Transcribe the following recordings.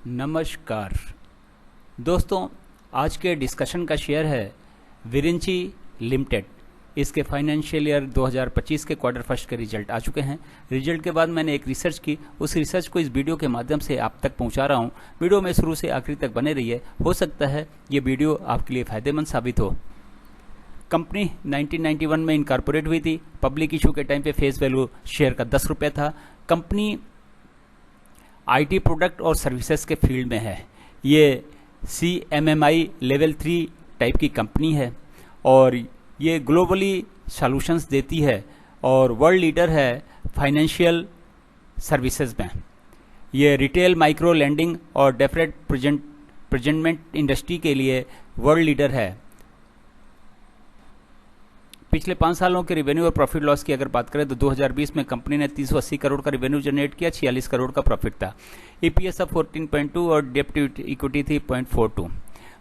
नमस्कार दोस्तों, आज के डिस्कशन का शेयर है विरिंची लिमिटेड। इसके फाइनेंशियल ईयर 2025 के क्वार्टर फर्स्ट के रिजल्ट आ चुके हैं। रिजल्ट के बाद मैंने एक रिसर्च की, उस रिसर्च को इस वीडियो के माध्यम से आप तक पहुंचा रहा हूं। वीडियो में शुरू से आखिरी तक बने रहिए, हो सकता है ये वीडियो आपके लिए फ़ायदेमंद साबित हो। कंपनी 1991 में इनकॉर्पोरेट हुई थी। पब्लिक इशू के टाइम पे फेस वैल्यू शेयर का 10 रुपये था। कंपनी आईटी प्रोडक्ट और सर्विसेज के फील्ड में है। ये CMMI लेवल 3 टाइप की कंपनी है और ये ग्लोबली सॉल्यूशंस देती है और वर्ल्ड लीडर है फाइनेंशियल सर्विसेज में। ये रिटेल, माइक्रो लेंडिंग और डेफरेट प्रेजेंटमेंट इंडस्ट्री के लिए वर्ल्ड लीडर है। पिछले 5 सालों के रिवेन्यू और प्रॉफिट लॉस की अगर बात करें तो 2020 में कंपनी ने 380 करोड़ का रिवेन्यू जनरेट किया, 46 करोड़ का प्रॉफिट था। EPS अब 14.2 और डेब्ट टू इक्विटी थी 0.42।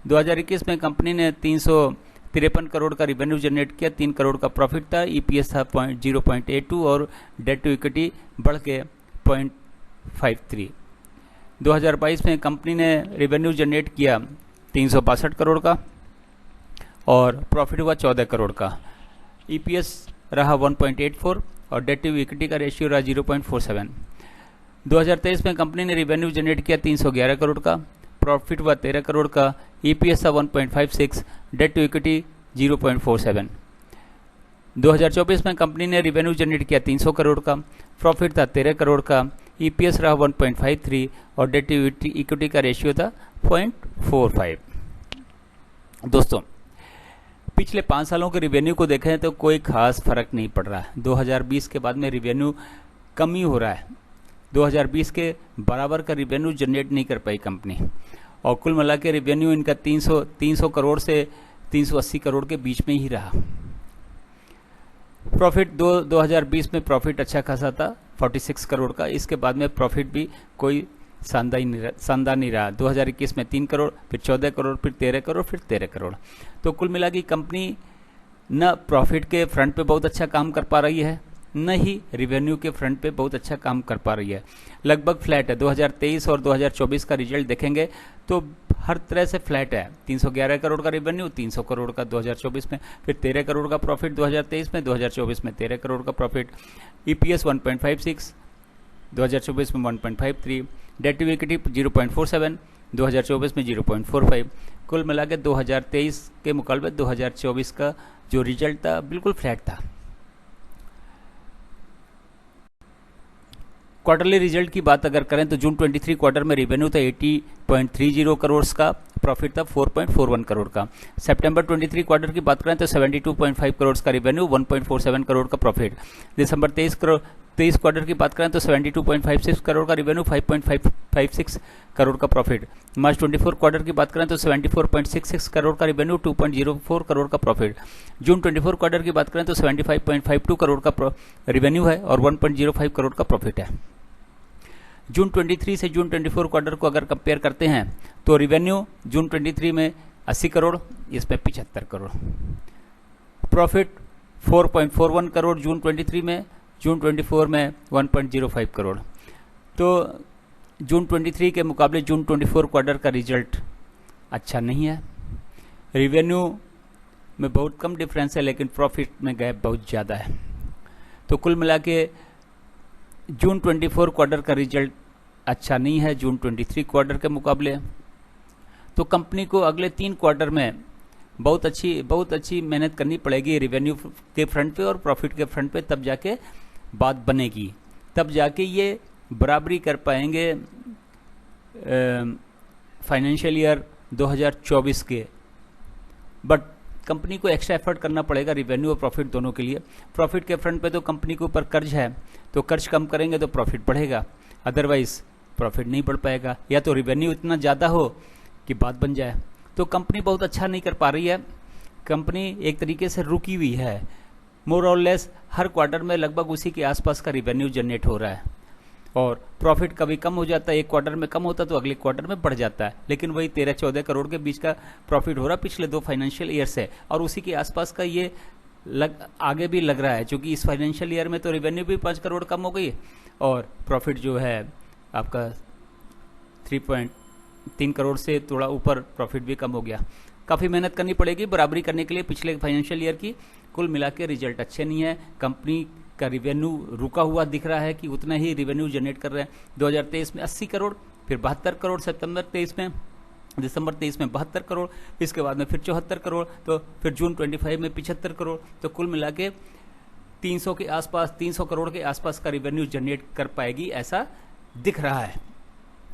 2021 में कंपनी ने 353 करोड़ का रिवेन्यू जनरेट किया, 3 करोड़ का प्रॉफिट था। EPS था 0.82 और डेट टू इक्विटी बढ़ के 0.53। 2022 में कंपनी ने रिवेन्यू जनरेट किया 362 करोड़ का और प्रॉफिट हुआ 14 करोड़ का। EPS रहा 1.84 और डेट टू इक्विटी का रेशियो रहा 0.47। 2023 में कंपनी ने रिवेन्यू जनरेट किया 311 करोड़ का, प्रॉफिट हुआ 13 करोड़ का। EPS था 1.56, डेट टू इक्विटी 0.47। 2024 में कंपनी ने रिवेन्यू जनरेट किया 300 करोड़ का, प्रॉफिट था 13 करोड़ का। EPS रहा 1.53 और डेट टू इक्विटी का रेशियो था 0.45। दोस्तों, पिछले 5 सालों के रिवेन्यू को देखें तो कोई खास फर्क नहीं पड़ रहा है। 2020 के बाद में रिवेन्यू कम ही हो रहा है। 2020 के बराबर का रिवेन्यू जनरेट नहीं कर पाई कंपनी और कुल मिला के रिवेन्यू इनका 300 करोड़ से 380 करोड़ के बीच में ही रहा। प्रॉफिट 2020 में प्रॉफिट अच्छा खासा था, 46 करोड़ का। इसके बाद में प्रॉफिट भी कोई शानदार नहीं रहा। 2021 में 3 करोड़, फिर 14 करोड़, फिर 13 करोड़, फिर 13 करोड़। तो कुल मिला के कंपनी न प्रॉफिट के फ्रंट पे बहुत अच्छा काम कर पा रही है, न ही रिवेन्यू के फ्रंट पे बहुत अच्छा काम कर पा रही है। लगभग फ्लैट है। 2023 और 2024 का रिजल्ट देखेंगे तो हर तरह से फ्लैट है। 311 करोड़ का रिवेन्यू, 300 करोड़ का 2024 में, फिर 13 करोड़ का प्रॉफिट 2023 में, 2024 में 13 करोड़ का प्रॉफिट। EPS 1.56, 2024 में 1.53, डेट टू इक्विटी 0.47, 2024 में 0.45। कुल मिला के 2023 के मुकाबले 2024 का जो रिजल्ट था बिल्कुल फ्लैट था। क्वार्टरली रिजल्ट की बात अगर करें तो जून 23 क्वार्टर में रिवेन्यू था 80.30 करोड़ का, प्रॉफिट था 4.41 करोड़ का। सितंबर 23 क्वार्टर की बात करें तो 72.5 करोड़ का रिवेन्यू, 1.47 करोड़ का प्रॉफिट। दिसंबर 23 क्वार्टर की बात करें तो 72.56 करोड़ का रिवेन्यू, 5.56 करोड़ का प्रॉफिट। मार्च 24 क्वार्टर की बात करें तो 74.66 करोड़ का रिवेन्यू, 2.04 करोड़ का प्रॉफिट। जून 24 क्वार्टर की बात करें तो 75.52 करोड़ का रिवेन्यू है और 1.05 करोड़ का प्रॉफिट है। जून 23 से जून 24 क्वार्टर को अगर कंपेयर करते हैं तो रिवेन्यू जून 23 में 80 करोड़, इसमें 75 करोड़। प्रॉफिट 4.41 करोड़ जून 23 में, जून 24 में 1.05 करोड़। तो जून 23 के मुकाबले जून 24 क्वार्टर का रिजल्ट अच्छा नहीं है। रिवेन्यू में बहुत कम डिफरेंस है लेकिन प्रॉफिट में गैप बहुत ज़्यादा है। तो कुल मिला के जून 24 क्वार्टर का रिजल्ट अच्छा नहीं है जून 23 क्वार्टर के मुकाबले। तो कंपनी को अगले 3 क्वार्टर में बहुत अच्छी मेहनत करनी पड़ेगी रिवेन्यू के फ्रंट पे और प्रॉफिट के फ्रंट पे, तब जाके बात बनेगी, तब जाके ये बराबरी कर पाएंगे फाइनेंशियल ईयर 2024 के। बट कंपनी को एक्स्ट्रा एफर्ट करना पड़ेगा रिवेन्यू और प्रॉफिट दोनों के लिए। प्रॉफिट के फ्रंट पे तो कंपनी के ऊपर कर्ज है, तो कर्ज कम करेंगे तो प्रॉफिट बढ़ेगा, अदरवाइज प्रॉफिट नहीं बढ़ पाएगा, या तो रिवेन्यू इतना ज़्यादा हो कि बात बन जाए। तो कंपनी बहुत अच्छा नहीं कर पा रही है। कंपनी एक तरीके से रुकी हुई है। मोर और लेस हर क्वार्टर में लगभग उसी के आसपास का रिवेन्यू जनरेट हो रहा है और प्रॉफिट कभी कम हो जाता है। एक क्वार्टर में कम होता है तो अगले क्वार्टर में बढ़ जाता है, लेकिन वही 13-14 करोड़ के बीच का प्रॉफिट हो रहा है पिछले 2 फाइनेंशियल ईयर से, और उसी के आसपास का ये आगे भी लग रहा है, क्योंकि इस फाइनेंशियल ईयर में तो रेवेन्यू भी 5 करोड़ कम हो गई और प्रॉफिट जो है आपका 3 करोड़ से थोड़ा ऊपर प्रॉफिट भी कम हो गया। काफ़ी मेहनत करनी पड़ेगी बराबरी करने के लिए। पिछले फाइनेंशियल ईयर की कुल मिला के रिजल्ट अच्छे नहीं है। कंपनी का रिवेन्यू रुका हुआ दिख रहा है कि उतना ही रिवेन्यू जनरेट कर रहे हैं। 2023 में 80 करोड़, फिर 72 करोड़, दिसंबर 23 में 72 करोड़, इसके बाद में फिर 74 करोड़, तो फिर जून 25 में 75 करोड़, तो कुल मिला के 300 के आसपास, 300 करोड़ के आसपास का रिवेन्यू जनरेट कर पाएगी ऐसा दिख रहा है,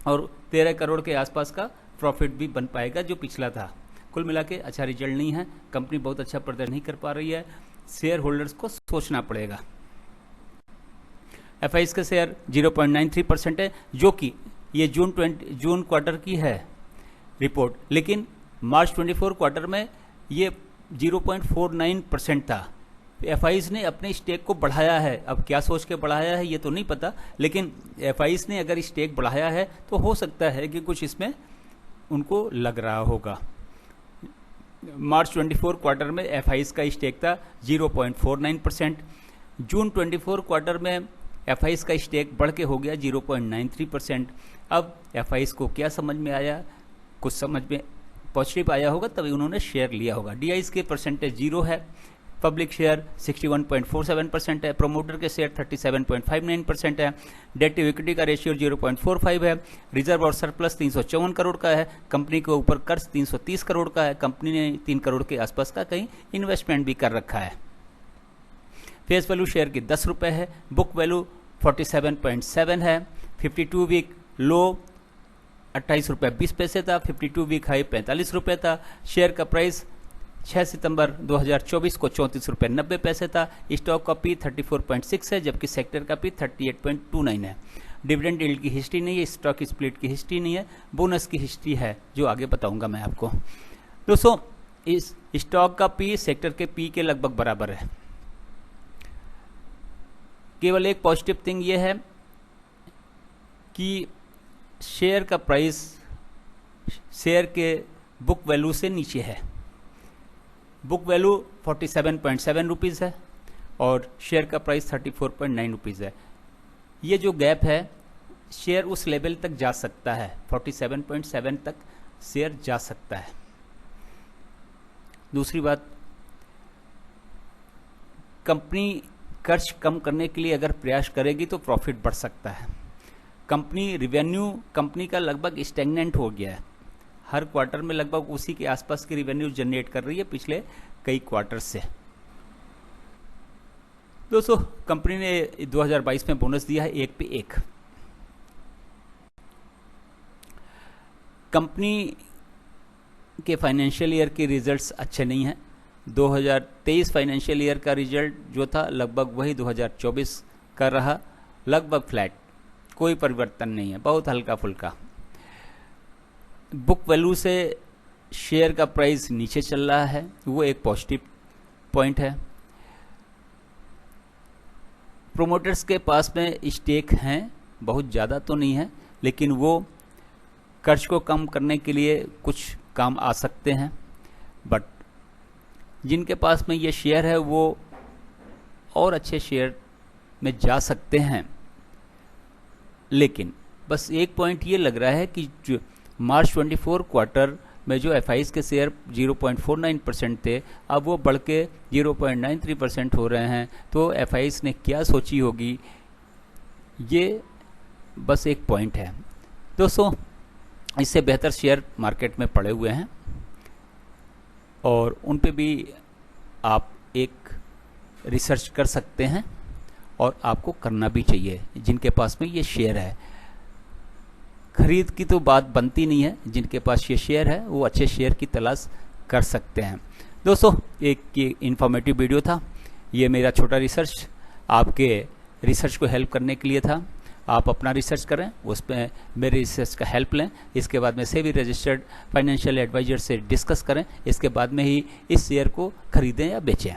और 13 करोड़ के आसपास का प्रॉफिट भी बन पाएगा जो पिछला था। कुल मिला के अच्छा रिजल्ट नहीं है, कंपनी बहुत अच्छा प्रदर्शन नहीं कर पा रही है, शेयर होल्डर्स को सोचना पड़ेगा। एफआईज का शेयर 0.93% है, जो कि ये जून क्वार्टर की है रिपोर्ट, लेकिन मार्च 24 क्वार्टर में ये 0.49% था। एफआईज ने अपने स्टेक को बढ़ाया है, अब क्या सोच के बढ़ाया है ये तो नहीं पता, लेकिन एफआईज ने अगर स्टेक बढ़ाया है तो हो सकता है कि कुछ इसमें उनको लग रहा होगा। मार्च 24 क्वार्टर में एफआईज का स्टेक था 0.49%, जून 24 क्वार्टर में एफआईज का स्टेक बढ़ के हो गया 0.93%। अब एफआईज को क्या समझ में आया, कुछ समझ में पॉजिटिव आया होगा तभी उन्होंने शेयर लिया होगा। डीआईज के परसेंटेज 0 है, पब्लिक शेयर 61.47% है, प्रोमोटर के शेयर 37.59% है, डेट टू इक्विटी का रेशियो 0.45 है, रिजर्व और सरप्लस 354 करोड़ का है, कंपनी के ऊपर कर्ज 330 करोड़ का है, कंपनी ने 3 करोड़ के आसपास का कहीं इन्वेस्टमेंट भी कर रखा है। फेस वैल्यू शेयर की 10 रुपये है, बुक वैल्यू 47.7 है, 52 वीक लो 28 रुपये 20 पैसे था, 52 वीक हाई 45 रुपये था, शेयर का प्राइस 6 सितंबर 2024 को 34 रुपये 90 पैसे था, स्टॉक का पी 34.6 है, जबकि सेक्टर का पी 38.29 है। डिविडेंड यील्ड की हिस्ट्री नहीं है, स्टॉक स्प्लिट की हिस्ट्री नहीं है, बोनस की हिस्ट्री है जो आगे बताऊंगा मैं आपको। दोस्तों इस स्टॉक का पी सेक्टर के पी के लगभग बराबर है। केवल एक पॉजिटिव थिंग ये है कि शेयर का प्राइस शेयर के बुक वैल्यू से नीचे है। बुक वैल्यू 47.7 रुपीज़ है और शेयर का प्राइस 34.9 रुपीज़ है। ये जो गैप है शेयर उस लेवल तक जा सकता है, 47.7 तक शेयर जा सकता है। दूसरी बात, कंपनी कर्ज कम करने के लिए अगर प्रयास करेगी तो प्रॉफिट बढ़ सकता है। रिवेन्यू कंपनी का लगभग स्टैग्नेंट हो गया है, हर क्वार्टर में लगभग उसी के आसपास की रिवेन्यू जनरेट कर रही है पिछले कई क्वार्टर से। दोस्तों कंपनी ने 2022 में बोनस दिया है 1 पे 1। कंपनी के फाइनेंशियल ईयर के रिजल्ट्स अच्छे नहीं हैं। 2023 फाइनेंशियल ईयर का रिजल्ट जो था लगभग वही 2024 का रहा, लगभग फ्लैट, कोई परिवर्तन नहीं है, बहुत हल्का फुल्का। बुक वैल्यू से शेयर का प्राइस नीचे चल रहा है, वो एक पॉजिटिव पॉइंट है। प्रोमोटर्स के पास में स्टेक हैं, बहुत ज़्यादा तो नहीं है, लेकिन वो कर्ज को कम करने के लिए कुछ काम आ सकते हैं। बट जिनके पास में ये शेयर है वो और अच्छे शेयर में जा सकते हैं। लेकिन बस एक पॉइंट ये लग रहा है कि जो मार्च 24 क्वार्टर में जो एफआईज के शेयर 0.49% थे, अब वो बढ़ के 0.93% हो रहे हैं। तो एफआईज ने क्या सोची होगी, ये बस एक पॉइंट है। दोस्तों इससे बेहतर शेयर मार्केट में पड़े हुए हैं और उन पे भी आप एक रिसर्च कर सकते हैं और आपको करना भी चाहिए। जिनके पास में ये शेयर है, खरीद की तो बात बनती नहीं है, जिनके पास ये शेयर है वो अच्छे शेयर की तलाश कर सकते हैं। दोस्तों एक ये इन्फॉर्मेटिव वीडियो था, ये मेरा छोटा रिसर्च आपके रिसर्च को हेल्प करने के लिए था। आप अपना रिसर्च करें, उस पर मेरे रिसर्च का हेल्प लें, इसके बाद में सेबी रजिस्टर्ड फाइनेंशियल एडवाइजर से डिस्कस करें, इसके बाद में ही इस शेयर को खरीदें या बेचें।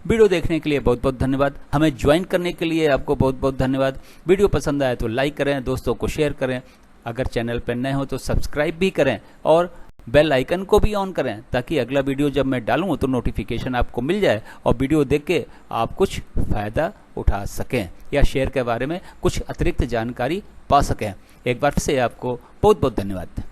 वीडियो देखने के लिए बहुत बहुत धन्यवाद, हमें ज्वाइन करने के लिए आपको बहुत बहुत धन्यवाद। वीडियो पसंद आए तो लाइक करें, दोस्तों को शेयर करें, अगर चैनल पर नए हो तो सब्सक्राइब भी करें और बेल आइकन को भी ऑन करें ताकि अगला वीडियो जब मैं डालूं तो नोटिफिकेशन आपको मिल जाए और वीडियो देख के आप कुछ फ़ायदा उठा सकें या शेयर के बारे में कुछ अतिरिक्त जानकारी पा सकें। एक बार से आपको बहुत बहुत धन्यवाद।